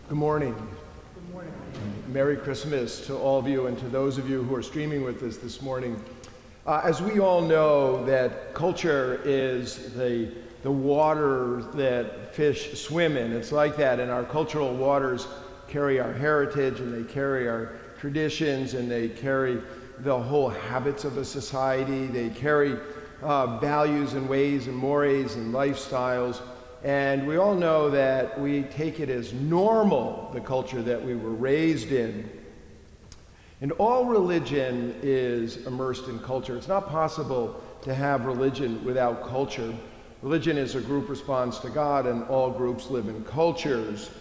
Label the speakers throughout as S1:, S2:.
S1: Good morning.
S2: Good morning.
S1: Merry Christmas to all of you and to those of you who are streaming with us this morning. As we all know, that culture is the water that fish swim in. It's like that, and our cultural waters carry our heritage, and they carry our traditions, and they carry the whole habits of a society. They carry values and ways and mores and lifestyles. And we all know that we take it as normal, the culture that we were raised in. And all religion is immersed in culture. It's not possible to have religion without culture. Religion is a group response to God, and all groups live in cultures.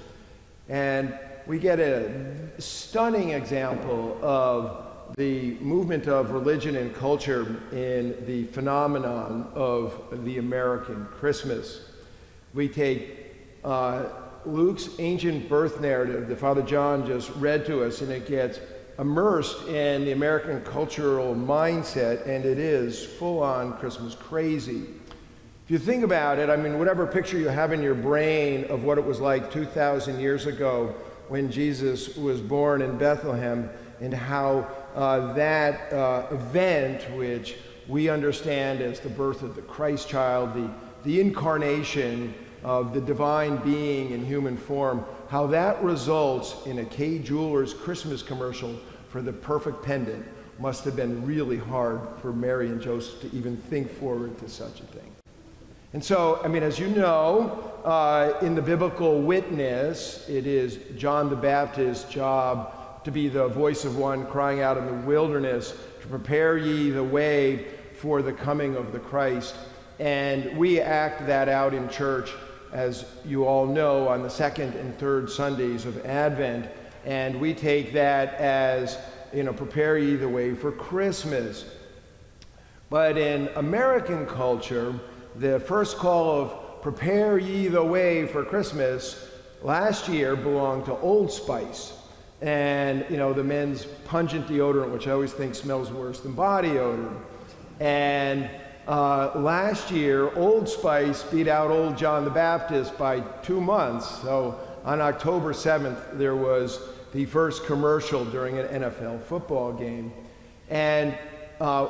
S1: And we get a stunning example of the movement of religion and culture in the phenomenon of the American Christmas. We take Luke's ancient birth narrative that Father John just read to us, and it gets immersed in the American cultural mindset, and it is full-on Christmas crazy. If you think about it, I mean, whatever picture you have in your brain of what it was like 2,000 years ago when Jesus was born in Bethlehem, and how that event, which we understand as the birth of the Christ child, the incarnation of the divine being in human form, how that results in a Kay Jewelers Christmas commercial for the perfect pendant must have been really hard for Mary and Joseph to even think forward to such a thing. And so, I mean, as you know, in the biblical witness, it is John the Baptist's job to be the voice of one crying out in the wilderness to prepare ye the way for the coming of the Christ. And we act that out in church, as you all know, on the second and third Sundays of Advent. And we take that as, prepare ye the way for Christmas. But in American culture, the first call of prepare ye the way for Christmas last year belonged to Old Spice. And, the men's pungent deodorant, which I always think smells worse than body odor. And last year, Old Spice beat out Old John the Baptist by 2 months. So on October 7th, there was the first commercial during an NFL football game. And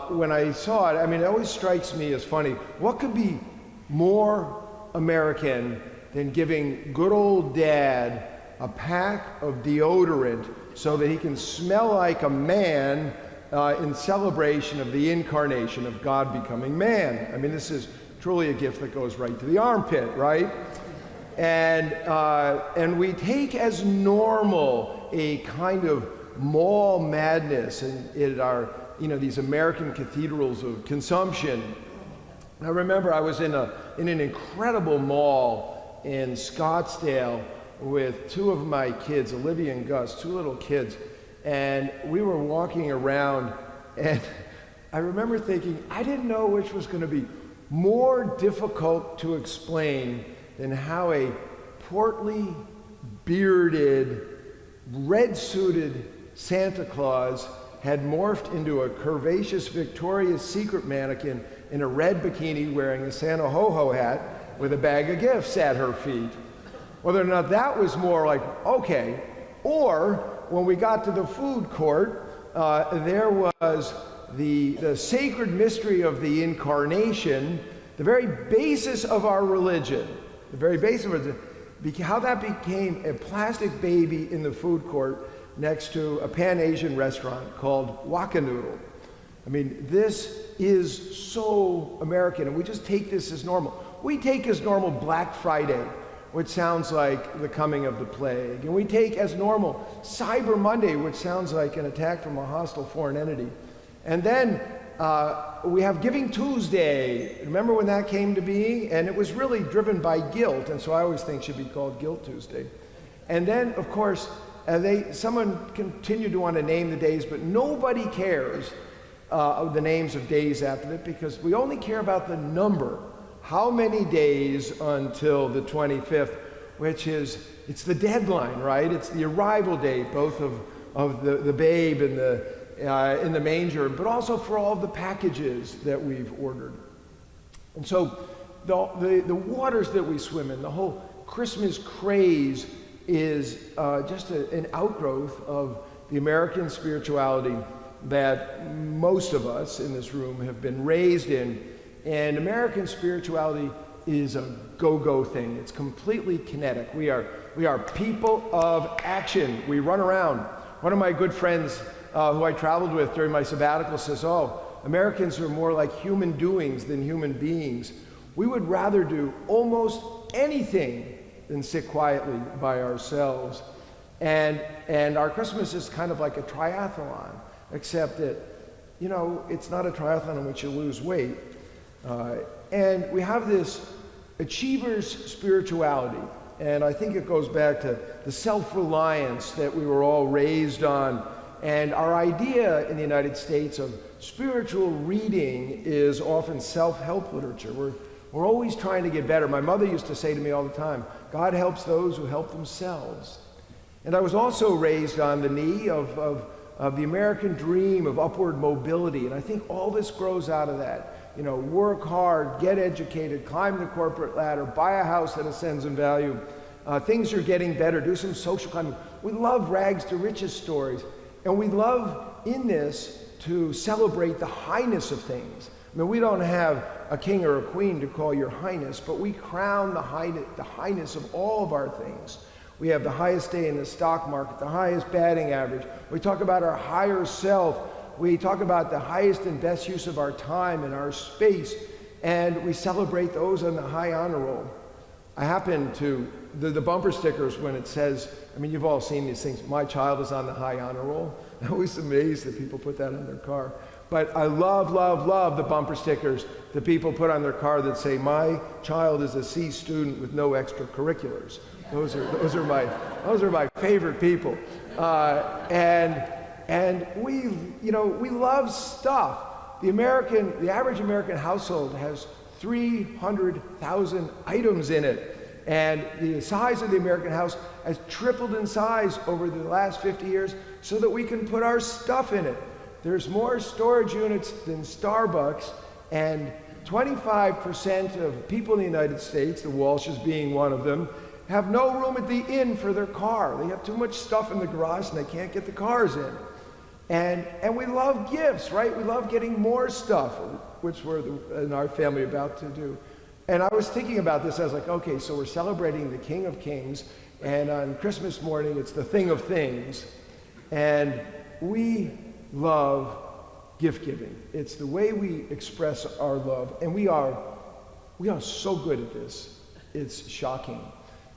S1: when I saw it, I mean, it always strikes me as funny. What could be more American than giving good old dad a pack of deodorant so that he can smell like a man in celebration of the incarnation of God becoming man? I mean, this is truly a gift that goes right to the armpit, right? And we take as normal a kind of mall madness in our, these American cathedrals of consumption. I remember I was in an incredible mall in Scottsdale with two of my kids, Olivia and Gus, two little kids. And we were walking around, and I remember thinking, I didn't know which was going to be more difficult to explain than how a portly, bearded, red-suited Santa Claus had morphed into a curvaceous Victoria's Secret mannequin in a red bikini wearing a Santa ho-ho hat with a bag of gifts at her feet. Whether or not that was more like, okay, or when we got to the food court, there was the sacred mystery of the incarnation, the very basis of our religion, the very basis of it, how that became a plastic baby in the food court next to a Pan-Asian restaurant called Waka-Noodle. I mean, this is so American, and we just take this as normal. We take as normal Black Friday, which sounds like the coming of the plague. And we take as normal Cyber Monday, which sounds like an attack from a hostile foreign entity. And then we have Giving Tuesday. Remember when that came to be? And it was really driven by guilt, and so I always think it should be called Guilt Tuesday. And then, of course, someone continued to want to name the days, but nobody cares the names of days after it, because we only care about the number. How many days until the 25th, which is, it's the deadline, right? It's the arrival date, both of the babe and in the manger, but also for all the packages that we've ordered. And so the waters that we swim in, the whole Christmas craze is just an outgrowth of the American spirituality that most of us in this room have been raised in. And American spirituality is a go-go thing. It's completely kinetic. We are people of action. We run around. One of my good friends who I traveled with during my sabbatical says, oh, Americans are more like human doings than human beings. We would rather do almost anything than sit quietly by ourselves. And our Christmas is kind of like a triathlon, except that, you know, it's not a triathlon in which you lose weight. And we have this achiever's spirituality. And I think it goes back to the self-reliance that we were all raised on. And our idea in the United States of spiritual reading is often self-help literature. We're always trying to get better. My mother used to say to me all the time, God helps those who help themselves. And I was also raised on the knee of the American dream of upward mobility. And I think all this grows out of that. You know, work hard, get educated, climb the corporate ladder, buy a house that ascends in value. Things are getting better, do some social climbing. We love rags to riches stories. And we love in this to celebrate the highness of things. I mean, we don't have a king or a queen to call your highness, but we crown the highness of all of our things. We have the highest day in the stock market, the highest batting average. We talk about our higher self. We talk about the highest and best use of our time and our space, and we celebrate those on the high honor roll. I happen to, the bumper stickers when it says, I mean, you've all seen these things, my child is on the high honor roll. I'm always amazed that people put that on their car. But I love, love, love the bumper stickers that people put on their car that say, my child is a C student with no extracurriculars. Those are my favorite people. And we love stuff. The average American household has 300,000 items in it. And the size of the American house has tripled in size over the last 50 years so that we can put our stuff in it. There's more storage units than Starbucks, and 25% of people in the United States, the Walshes being one of them, have no room at the inn for their car. They have too much stuff in the garage and they can't get the cars in. And we love gifts, right? We love getting more stuff, which we're in our family about to do. And I was thinking about this. I was like, okay, so we're celebrating the King of Kings, and on Christmas morning, it's the Thing of Things. And we love gift giving. It's the way we express our love, and we are so good at this. It's shocking.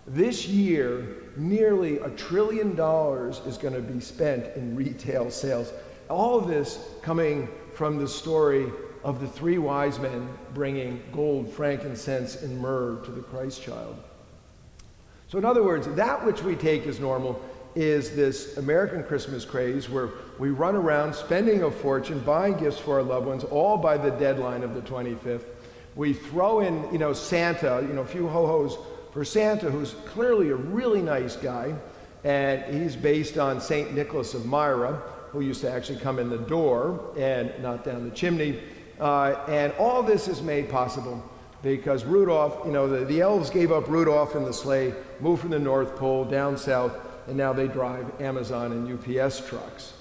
S1: This year, nearly $1 trillion is going to be spent in retail sales. All of this coming from the story of the three wise men bringing gold, frankincense, and myrrh to the Christ child. So in other words, that which we take as normal is this American Christmas craze where we run around spending a fortune, buying gifts for our loved ones, all by the deadline of the 25th. We throw in, Santa, a few ho-hos for Santa, who's clearly a really nice guy, and he's based on St. Nicholas of Myra, who used to actually come in the door and not down the chimney. And all this is made possible because Rudolph, the elves gave up Rudolph in the sleigh, moved from the North Pole down south, and now they drive Amazon and UPS trucks.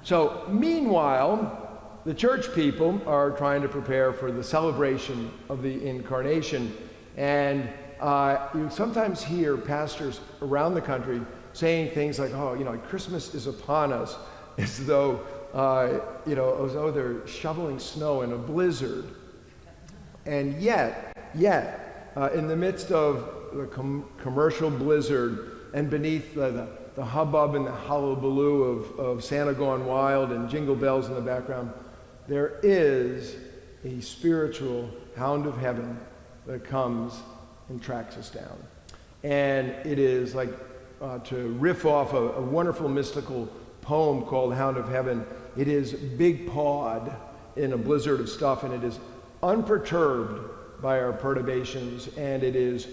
S1: So meanwhile, the church people are trying to prepare for the celebration of the Incarnation. And you sometimes hear pastors around the country saying things like, Christmas is upon us, as though they're shoveling snow in a blizzard. And yet, in the midst of the commercial blizzard and beneath the hubbub and the hullabaloo of Santa Gone Wild and Jingle Bells in the background, there is a spiritual hound of heaven that comes and tracks us down. And it is like, to riff off a wonderful mystical poem called Hound of Heaven, it is big-pawed in a blizzard of stuff, and it is unperturbed by our perturbations, and it is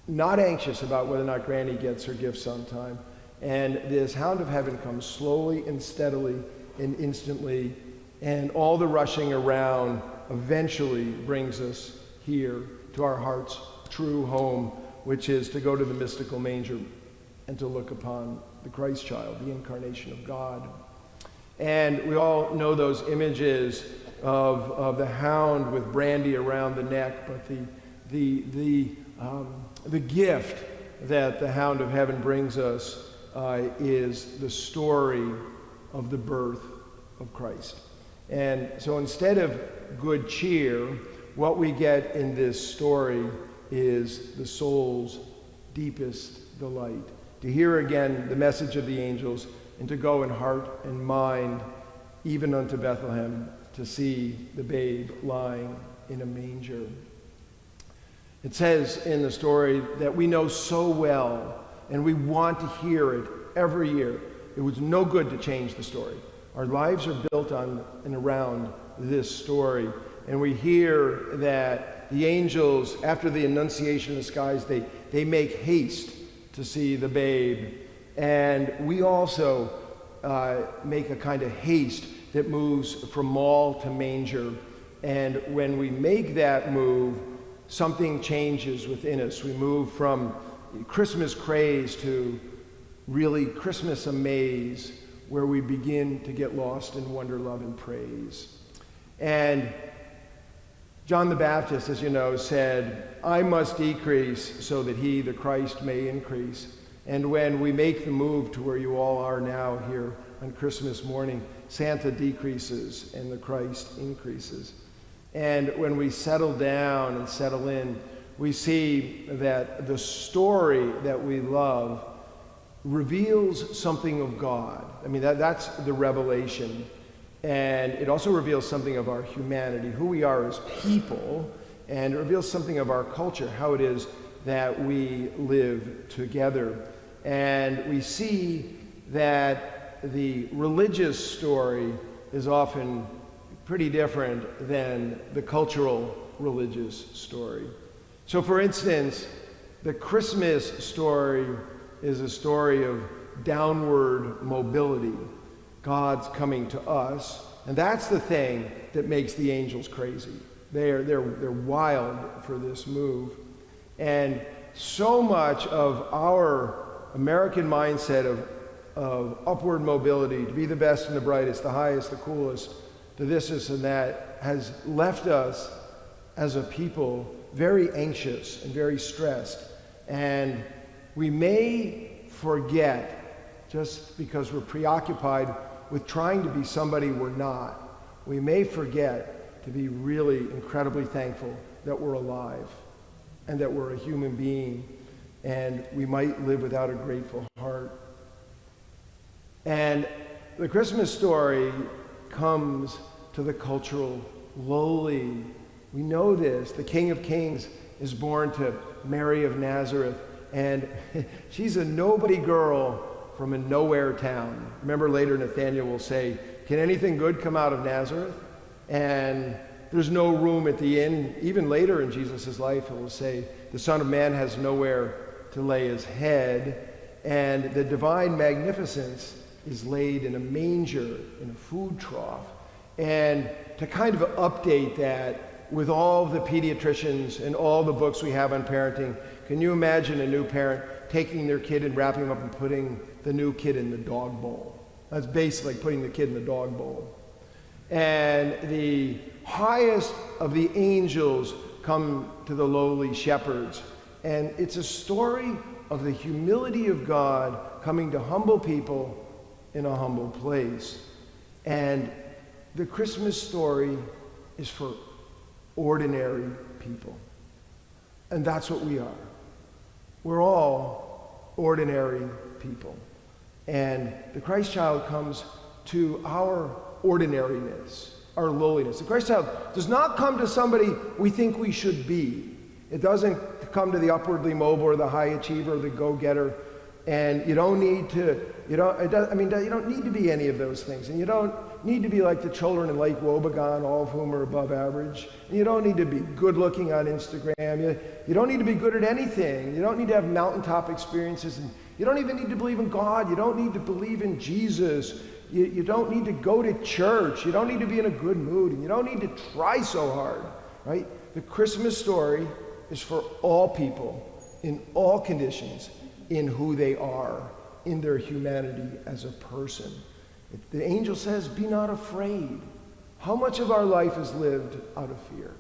S1: not anxious about whether or not Granny gets her gifts on time. And this Hound of Heaven comes slowly and steadily and instantly, and all the rushing around eventually brings us here to our heart's true home, which is to go to the mystical manger and to look upon the Christ child, the incarnation of God. And we all know those images of the hound with brandy around the neck, but the gift that the hound of heaven brings us is the story of the birth of Christ. And so instead of good cheer, what we get in this story is the soul's deepest delight. To hear again the message of the angels, and to go in heart and mind even unto Bethlehem to see the babe lying in a manger. It says in the story that we know so well, and we want to hear it every year. It was no good to change the story. Our lives are built on and around this story, and we hear that the angels, after the Annunciation in the skies, they make haste to see the babe. And we also make a kind of haste that moves from mall to manger. And when we make that move, something changes within us. We move from Christmas craze to really Christmas amaze, where we begin to get lost in wonder, love, and praise. And John the Baptist, as you know, said, "I must decrease so that he, the Christ, may increase." And when we make the move to where you all are now here on Christmas morning, Santa decreases and the Christ increases. And when we settle down and settle in, we see that the story that we love reveals something of God. I mean, that's the revelation. And it also reveals something of our humanity, who we are as people, and it reveals something of our culture, how it is that we live together. And we see that the religious story is often pretty different than the cultural religious story. So for instance, the Christmas story is a story of downward mobility. God's coming to us, and that's the thing that makes the angels crazy. They're wild for this move. And so much of our American mindset of upward mobility, to be the best and the brightest, the highest, the coolest, to this and that, has left us as a people very anxious and very stressed. And we may forget, just because we're preoccupied with trying to be somebody we're not, we may forget to be really incredibly thankful that we're alive and that we're a human being, and we might live without a grateful heart. And the Christmas story comes to the cultural lowly. We know this. The King of Kings is born to Mary of Nazareth, and she's a nobody girl from a nowhere town. Remember, later Nathaniel will say, "Can anything good come out of Nazareth?" And there's no room at the inn. Even later in Jesus' life, he will say, "The Son of Man has nowhere to lay his head." And the divine magnificence is laid in a manger, in a food trough. And to kind of update that with all the pediatricians and all the books we have on parenting, can you imagine a new parent taking their kid and wrapping him up and putting the new kid in the dog bowl? That's basically putting the kid in the dog bowl. And the highest of the angels come to the lowly shepherds. And it's a story of the humility of God coming to humble people in a humble place. And the Christmas story is for ordinary people. And that's what we are. We're all ordinary people. And the Christ child comes to our ordinariness, our lowliness. The Christ child does not come to somebody we think we should be. It doesn't come to the upwardly mobile or the high achiever or the go-getter. And you don't need to, you don't need to be any of those things. And you don't need to be like the children in Lake Wobegon, all of whom are above average. And you don't need to be good looking on Instagram. You don't need to be good at anything. You don't need to have mountaintop experiences. And you don't even need to believe in God. You don't need to believe in Jesus. You don't need to go to church. You don't need to be in a good mood. And you don't need to try so hard, right? The Christmas story is for all people in all conditions in who they are, in their humanity as a person. The angel says, be not afraid. How much of our life is lived out of fear?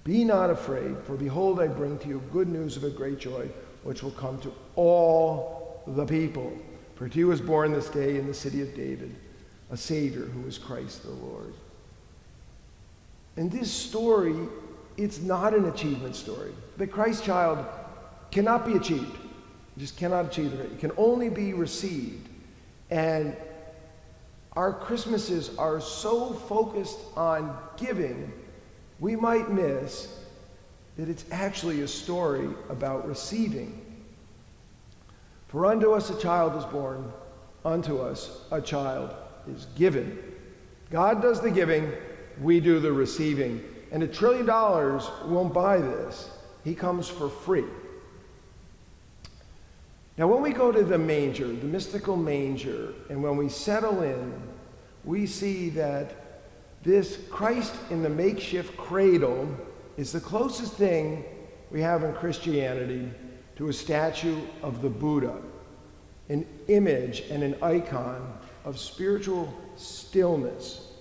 S1: Be not afraid, for behold, I bring to you good news of a great joy, which will come to all the people. For to you is born this day in the city of David a Savior who is Christ the Lord. And this story, it's not an achievement story. The Christ child cannot be achieved. You just cannot achieve it. It can only be received. And our Christmases are so focused on giving, we might miss that it's actually a story about receiving. For unto us a child is born, unto us a child is given. God does the giving, we do the receiving. And $1 trillion won't buy this. He comes for free. Now when we go to the manger, the mystical manger, and when we settle in, we see that this Christ in the makeshift cradle is the closest thing we have in Christianity to a statue of the Buddha, an image and an icon of spiritual stillness.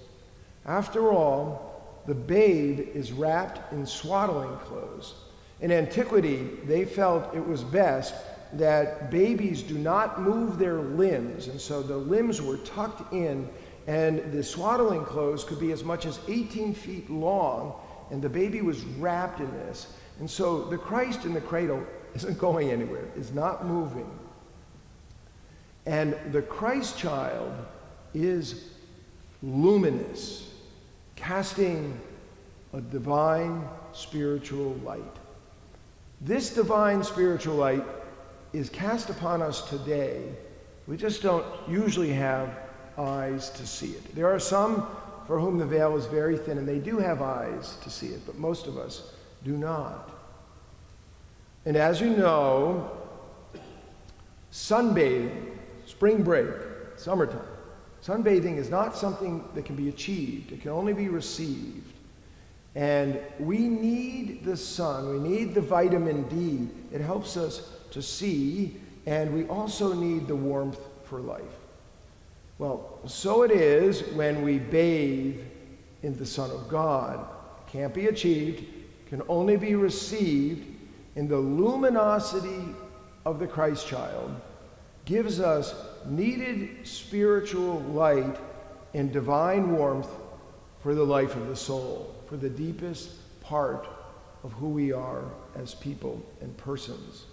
S1: After all, the babe is wrapped in swaddling clothes. In antiquity, they felt it was best that babies do not move their limbs, and so the limbs were tucked in, and the swaddling clothes could be as much as 18 feet long, and the baby was wrapped in this. And so the Christ in the cradle isn't going anywhere, is not moving. And the Christ child is luminous, casting a divine spiritual light. This divine spiritual light is cast upon us today. We just don't usually have eyes to see it. There are some for whom the veil is very thin, and they do have eyes to see it, but most of us do not. And as you know, sunbathing, spring break, summertime, sunbathing is not something that can be achieved. It can only be received. And we need the sun. We need the vitamin D. It helps us to see, and we also need the warmth for life. Well, so it is when we bathe in the Son of God. It can't be achieved, can only be received in the luminosity of the Christ child, gives us needed spiritual light and divine warmth for the life of the soul, for the deepest part of who we are as people and persons.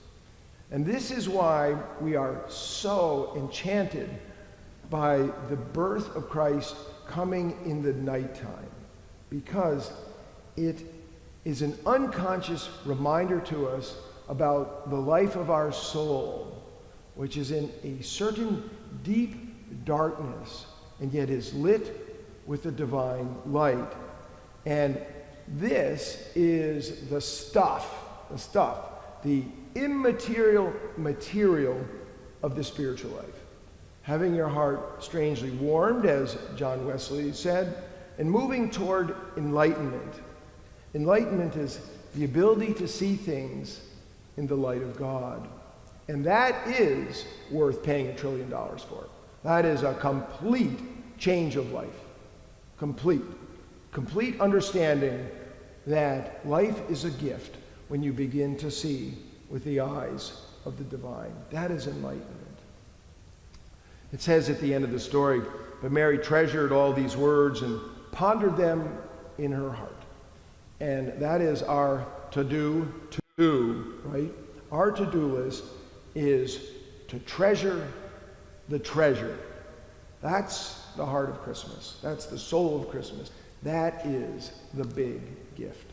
S1: And this is why we are so enchanted by the birth of Christ coming in the nighttime, because it is an unconscious reminder to us about the life of our soul, which is in a certain deep darkness and yet is lit with the divine light. And this is the immaterial material of the spiritual life. Having your heart strangely warmed, as John Wesley said, and moving toward enlightenment. Enlightenment is the ability to see things in the light of God. And that is worth paying $1 trillion for. That is a complete change of life. Complete understanding that life is a gift when you begin to see with the eyes of the divine. That is enlightenment. It says at the end of the story, but Mary treasured all these words and pondered them in her heart. And that is our to-do, right? Our to-do list is to treasure the treasure. That's the heart of Christmas. That's the soul of Christmas. That is the big gift.